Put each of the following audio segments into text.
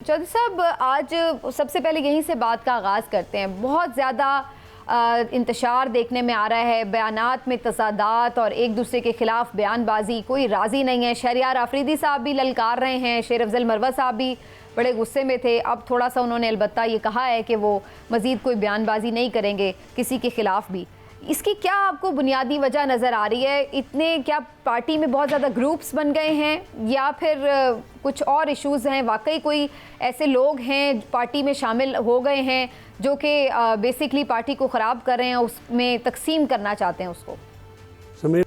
चौधरी साहब, आज सबसे पहले यहीं से बात का आगाज़ करते हैं। बहुत ज़्यादा इंतशार देखने में आ रहा है, बयानात में तज़ादात और एक दूसरे के ख़िलाफ़ बयानबाजी, कोई राज़ी नहीं है। शहरयार आफरीदी साहब भी ललकार रहे हैं, शेर अफजल मरवत साहब भी बड़े गुस्से में थे। अब थोड़ा सा उन्होंने अलबत्ता ये कहा है कि वो मज़ीद कोई बयानबाजी नहीं करेंगे किसी के ख़िलाफ़ भी। इसकी क्या आपको बुनियादी वजह नज़र आ रही है? इतने क्या पार्टी में बहुत ज़्यादा ग्रुप्स बन गए हैं या फिर कुछ और इश्यूज़ हैं? वाकई कोई ऐसे लोग हैं पार्टी में शामिल हो गए हैं जो कि बेसिकली पार्टी को ख़राब कर रहे हैं, उसमें तकसीम करना चाहते हैं उसको?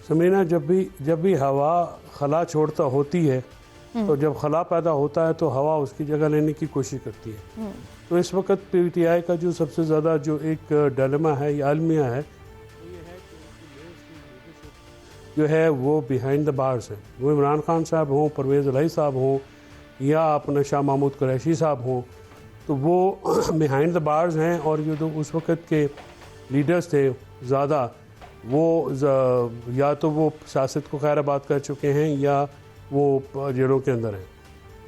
समीना, जब भी हवा खला छोड़ता होती है तो जब खला पैदा होता है तो हवा उसकी जगह लेने की कोशिश करती है। तो इस वक्त PTI का जो सबसे ज़्यादा जो एक डिलेमा है या अलमिया है जो है वो बिहाइंड द बार्स है। वो इमरान खान साहब हों, परवेज़ इलाही साहब हों या अपना शाह महमूद कुरैशी साहब हों, तो वो बिहाइंड द बार्स हैं। और जो तो उस वक्त के लीडर्स थे ज़्यादा वो या तो वो सियासत को खैराबाद कर चुके हैं या वो जेलों के अंदर हैं।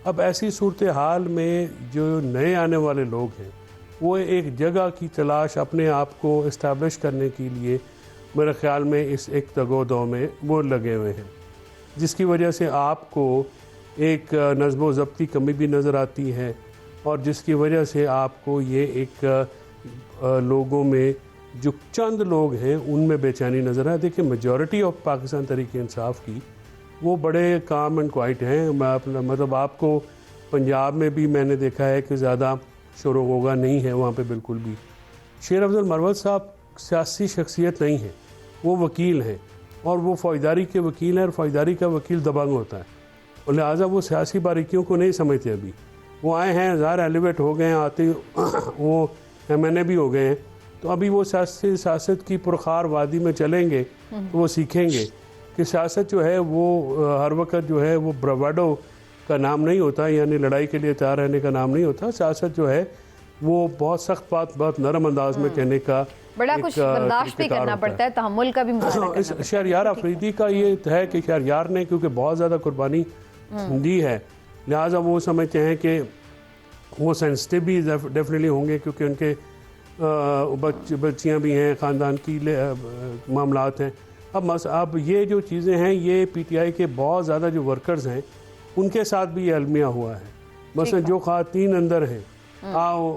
अब ऐसी सूरत हाल में जो नए आने वाले लोग हैं वो एक जगह की तलाश अपने आप को इस्टेब्लिश करने के लिए मेरे ख़्याल में इस एक तगोदो में वो लगे हुए हैं, जिसकी वजह से आपको एक नज़्म व ज़ब्त की कमी भी नज़र आती है और जिसकी वजह से आपको ये एक लोगों में जो चंद लोग हैं उनमें बेचैनी नज़र आए। देखिए, मेजॉरिटी ऑफ पाकिस्तान तहरीक इंसाफ की वो बड़े काम एंड क्वाइट हैं। मतलब आपको पंजाब में भी मैंने देखा है कि ज़्यादा शोर होगा नहीं है वहाँ पे बिल्कुल भी। शेर अफजल मरवत साहब सियासी शख्सियत नहीं है, वो वकील हैं और वो फ़ौजदारी के वकील हैं और फ़ौजदारी का वकील दबंग होता है और लिहाजा वो सियासी बारीकियों को नहीं समझते। अभी वो आए हैं, ज़ाहिर एलिवेट हो गए हैं, आते वो MNA भी हो गए हैं, तो अभी वो सियासत की पुरखार वादी में चलेंगे तो वो सीखेंगे कि सियासत जो है वो हर वक्त जो है वो ब्रावाडो का नाम नहीं होता, यानी लड़ाई के लिए तैयार रहने का नाम नहीं होता। सियासत जो है वो बहुत सख्त बात बहुत नरम अंदाज में कहने का बड़ा कुछ बर्दाश्त भी करना पड़ता है, तहम्मुल का भी शहरयार आफरीदी का ये है कि शहरयार ने क्योंकि बहुत ज़्यादा कुर्बानी दी है, लिहाजा वो समझते हैं कि वो सेंसिटिव भी डेफिनेटली होंगे क्योंकि उनके बच्चियाँ भी हैं, ख़ानदान की मामलात हैं। अब ये जो चीज़ें हैं ये PTI के बहुत ज़्यादा जो वर्कर्स हैं उनके साथ भी ये अलमिया हुआ है। मसलन जो ख़वातीन अंदर हैं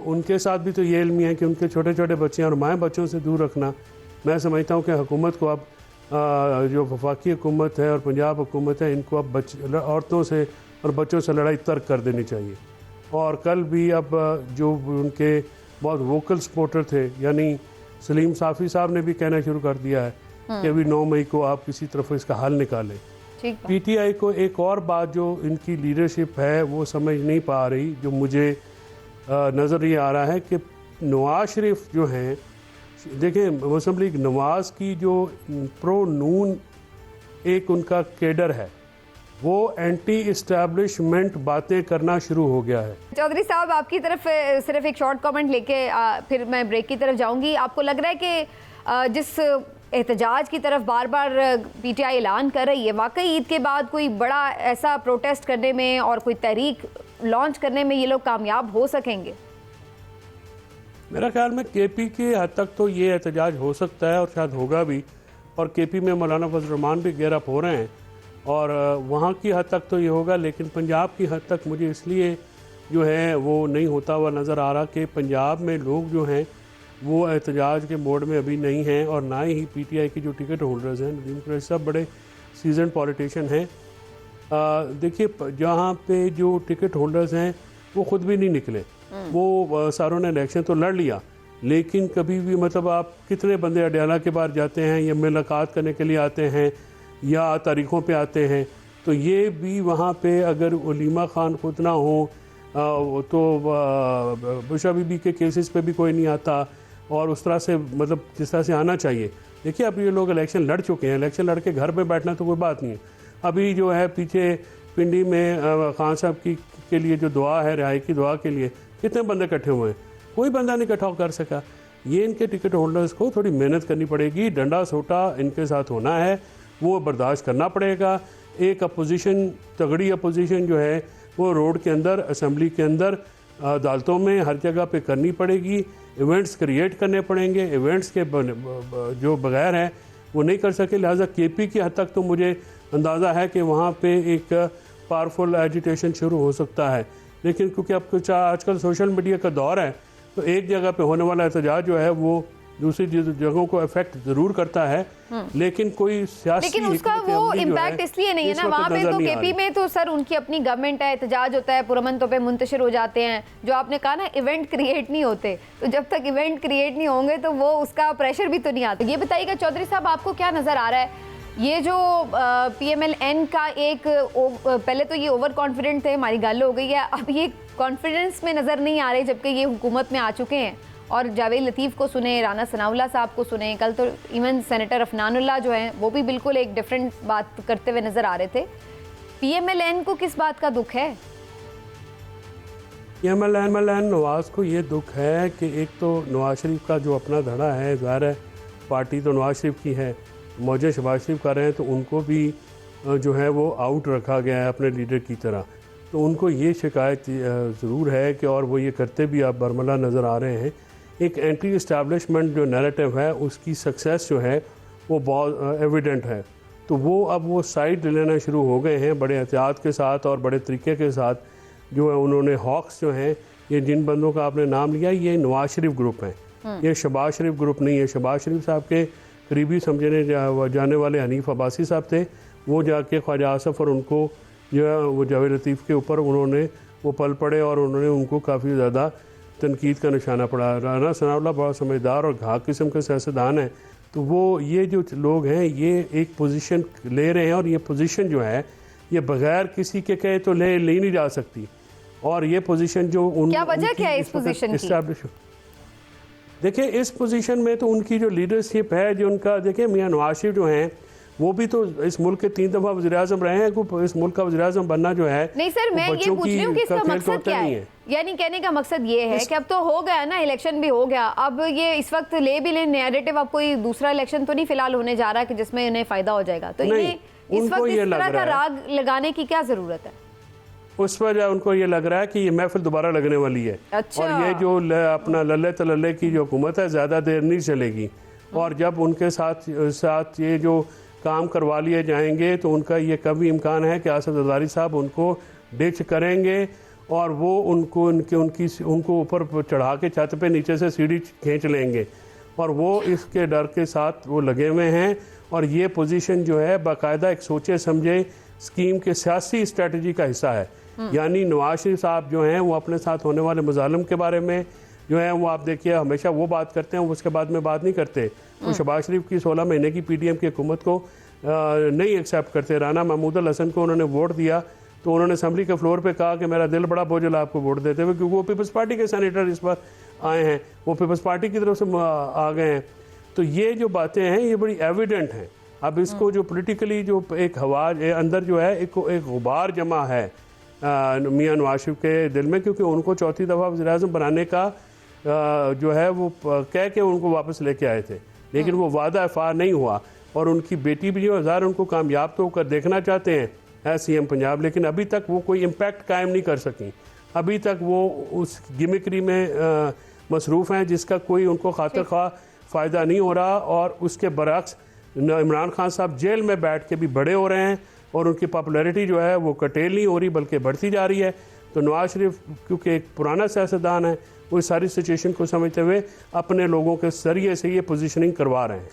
उनके साथ भी तो ये अलमिया है कि उनके छोटे छोटे बच्चे और माएँ बच्चों से दूर रखना। मैं समझता हूँ कि हुकूमत को अब जो वफाकी हुकूमत है और पंजाब हुकूमत है इनको अब औरतों से और बच्चों से लड़ाई तर्क कर देनी चाहिए। और कल भी अब जो उनके बहुत वोकल सपोर्टर थे यानी सलीम साफ़ी साहब ने भी कहना शुरू कर दिया है कि अभी 9 मई को आप किसी तरफ इसका हल निकालें। PTI को एक और बात जो इनकी लीडरशिप है वो समझ नहीं पा रही, जो मुझे नज़र ये आ रहा है कि नवाज शरीफ जो हैं, देखें मुस्लिम लीग नवाज की जो प्रो नून एक उनका केडर है वो एंटी इस्टेब्लिशमेंट बातें करना शुरू हो गया है। चौधरी साहब, आपकी तरफ सिर्फ एक शॉर्ट कमेंट लेके फिर मैं ब्रेक की तरफ जाऊंगी। आपको लग रहा है कि जिस एहतजाज की तरफ बार बार PTI ऐलान कर रही है, वाकई ईद के बाद कोई बड़ा ऐसा प्रोटेस्ट करने में और कोई तहरीक लॉन्च करने में ये लोग कामयाब हो सकेंगे? मेरा ख्याल में KP के हद तक तो ये एहतजाज हो सकता है और शायद होगा भी, और KP में मौलाना फजल रहमान भी गेयर अप हो रहे हैं और वहाँ की हद तक तो ये होगा। लेकिन पंजाब की हद तक मुझे इसलिए जो है वो नहीं होता हुआ नज़र आ रहा कि पंजाब में लोग जो हैं वो एहतजाज के मोड में अभी नहीं हैं और ना ही PTI की जो टिकट होल्डर्स हैं, नदीम कुरैशी साहब बड़े सीजन पॉलिटिशियन हैं। देखिए, जहाँ पे जो टिकट होल्डर्स हैं वो ख़ुद भी नहीं निकले, वो सारों ने इलेक्शन तो लड़ लिया लेकिन कभी भी मतलब आप कितने बंदे अडयाला के बाहर जाते हैं या मुलाकात करने के लिए आते हैं या तारीख़ों पे आते हैं, तो ये भी वहाँ पे अगर वलीमा खान खुद ना हो तो बुशरा बीबी के केसेस पे भी कोई नहीं आता और उस तरह से मतलब जिस तरह से आना चाहिए। देखिए, अब ये लोग इलेक्शन लड़ चुके हैं, इलेक्शन लड़ के घर पे बैठना तो कोई बात नहीं है। अभी जो है पीछे पिंडी में खान साहब के लिए जो दुआ है, रिहाई की दुआ के लिए कितने बंदे इकट्ठे हुए हैं, कोई बंदा नहीं इकट्ठा कर सका। ये इनके टिकट होल्डर्स को थोड़ी मेहनत करनी पड़ेगी, डंडा सोटा इनके साथ होना है, वो बर्दाश्त करना पड़ेगा। एक अपोजिशन, तगड़ी अपोजिशन जो है वो रोड के अंदर, असम्बली के अंदर अदालतों में हर जगह पे करनी पड़ेगी, इवेंट्स क्रिएट करने पड़ेंगे, इवेंट्स के जो बगैर हैं वो नहीं कर सके। लिहाजा केपी की हद तक तो मुझे अंदाज़ा है कि वहाँ पे एक पावरफुल एजिटेशन शुरू हो सकता है, लेकिन क्योंकि अब कुछ आजकल सोशल मीडिया का दौर है तो एक जगह पे होने वाला एहतजाज जो है वो दूसरी जगहों को इफेक्ट ज़रूर करता है, लेकिन कोई सियासी लेकिन उसका वो इम्पैक्ट इसलिए नहीं है ना, वहाँ पे तो केपी में तो सर उनकी अपनी गवर्नमेंट है, एहतजाज होता है, पुरअमन तौर पे मुंतशिर हो जाते हैं। जो आपने कहा ना इवेंट क्रिएट नहीं होते, तो जब तक इवेंट क्रिएट नहीं होंगे तो वो उसका प्रेशर भी तो नहीं आता। ये बताइएगा चौधरी साहब, आपको क्या नज़र आ रहा है ये जो PMLN का एक पहले तो ये ओवर कॉन्फिडेंट थे, हमारी गल हो गई है, अब ये कॉन्फिडेंस में नज़र नहीं आ रहे जबकि ये हुकूमत में आ चुके हैं। और जावेद लतीफ़ को सुने, राना सनाउल्लाह साहब को सुने, कल तो इवन सेनेटर अफनानुल्लाह जो हैं वो भी बिल्कुल एक डिफरेंट बात करते हुए नज़र आ रहे थे। PMLN को किस बात का दुख है? PMLN नवाज़ को ये दुख है कि एक तो नवाज शरीफ का जो अपना धड़ा है, ज़ाहिर है पार्टी तो नवाज शरीफ की है, मौजे शहबाज शरीफ कर रहे हैं तो उनको भी जो है वो आउट रखा गया है अपने लीडर की तरह। तो उनको ये शिकायत ज़रूर है कि, और वो ये करते भी आप बरमला नज़र आ रहे हैं, एक एंटी इस्टेब्लिशमेंट जो नैरेटिव है उसकी सक्सेस जो है वो बहुत एविडेंट है। तो वो अब वो साइड लेना शुरू हो गए हैं बड़े एहतियात के साथ और बड़े तरीके के साथ। जो है उन्होंने हॉक्स जो हैं, ये जिन बंदों का आपने नाम लिया, ये नवाज शरीफ ग्रुप हैं, ये शहबाज शरीफ ग्रुप नहीं है। शहबाज शरीफ साहब के करीबी समझने जाने वाले हनीफ अब्बासी साहब थे, वो जाके ख्वाजा आसफ और उनको जो है वो जावेद लतीफ़ के ऊपर उन्होंने वो पल पड़े और उन्होंने उनको काफ़ी ज़्यादा तनकीद का निशाना पड़ा। राना सनाउल्लाह बड़ा समझदार और घाक किस्म के सियासतदान हैं, तो वो ये जो लोग हैं ये एक पोजीशन ले रहे हैं और ये पोजीशन जो है ये बगैर किसी के कहे तो ले नहीं जा सकती। और ये पोजीशन जो क्या वजह क्या है इस पोजीशन की? देखिए इस पोजीशन में तो उनकी जो लीडरशिप है, जो उनका देखिए मियां नवाज शरीफ जो हैं वो भी तो इस मुल्क के 3 दफ़ा वज़ीर-ए-आज़म रहे हैं। इस मुल्क का वज़ीर-ए-आज़म बनना जो है, नहीं सर मैं ये पूछ रही हूँ कि इसका मकसद क्या है? यानी कहने का मकसद ये है कि अब तो हो गया ना, इलेक्शन भी हो गया, अब ये इस वक्त ले भी ले नैरेटिव, अब कोई दूसरा इलेक्शन तो नहीं फिलहाल होने जा रहा कि जिसमें इन्हें फ़ायदा हो जाएगा, तो इन्हें इस वक्त इस तरह का राग लगाने की क्या ज़रूरत है? उस वजह उनको ये लग रहा है कि ये महफिल दोबारा लगने वाली है। अच्छा। और ये जो अपना लल्ले तलल्ले की जो हुकूमत है ज़्यादा देर नहीं चलेगी, और जब उनके साथ ये जो काम करवा लिए जाएंगे तो उनका ये कभी इम्कान है कि आसिफ जरदारी साहब उनको डिच करेंगे और वो उनको ऊपर चढ़ा के छत पे नीचे से सीढ़ी खींच लेंगे, और वो इसके डर के साथ वो लगे हुए हैं। और ये पोजीशन जो है बाकायदा एक सोचे समझे स्कीम के सियासी स्ट्रेटजी का हिस्सा है। यानी नवाज शरीफ साहब जो हैं वो अपने साथ होने वाले मुजालिम के बारे में जो है वो आप देखिए हमेशा वो बात करते हैं, उसके बाद में बात नहीं करते। वो शहबाज शरीफ की 16 महीने की PDM की हुकूमत को नहीं एक्सेप्ट करते। राना महमूद अल हसन को उन्होंने वोट दिया तो उन्होंने असम्बली के फ्लोर पे कहा कि मेरा दिल बड़ा बोझल आपको वोट देते हुए, क्योंकि वो पीपल्स पार्टी के सेनेटर इस पर आए हैं, वो पीपल्स पार्टी की तरफ से आ गए हैं। तो ये जो बातें हैं ये बड़ी एविडेंट हैं। अब इसको जो पोलिटिकली जो एक हवा अंदर जो है एक गुबार जमा है मियां नवाज शरीफ के दिल में, क्योंकि उनको चौथी दफ़ा वज़ीर-ए-आज़म बनाने का जो है वो कह के उनको वापस लेके आए थे, लेकिन वो वादा इफ़ा नहीं हुआ। और उनकी बेटी भी जो हज़ार उनको कामयाब तो होकर देखना चाहते हैं CM पंजाब, लेकिन अभी तक वो कोई इम्पैक्ट कायम नहीं कर सकी। अभी तक वो उस गिमिक्री में मसरूफ़ हैं जिसका कोई उनको खातिर खा फ़ायदा नहीं हो रहा। और उसके बरक्स इमरान खान साहब जेल में बैठ के भी बड़े हो रहे हैं और उनकी पॉपुलैरिटी जो है वो कटेल नहीं हो रही बल्कि बढ़ती जा रही है। तो नवाज शरीफ क्योंकि एक पुराना सियासतदान है, वो इस सारी सिचुएशन को समझते हुए अपने लोगों के जरिए से ये पोजीशनिंग करवा रहे हैं।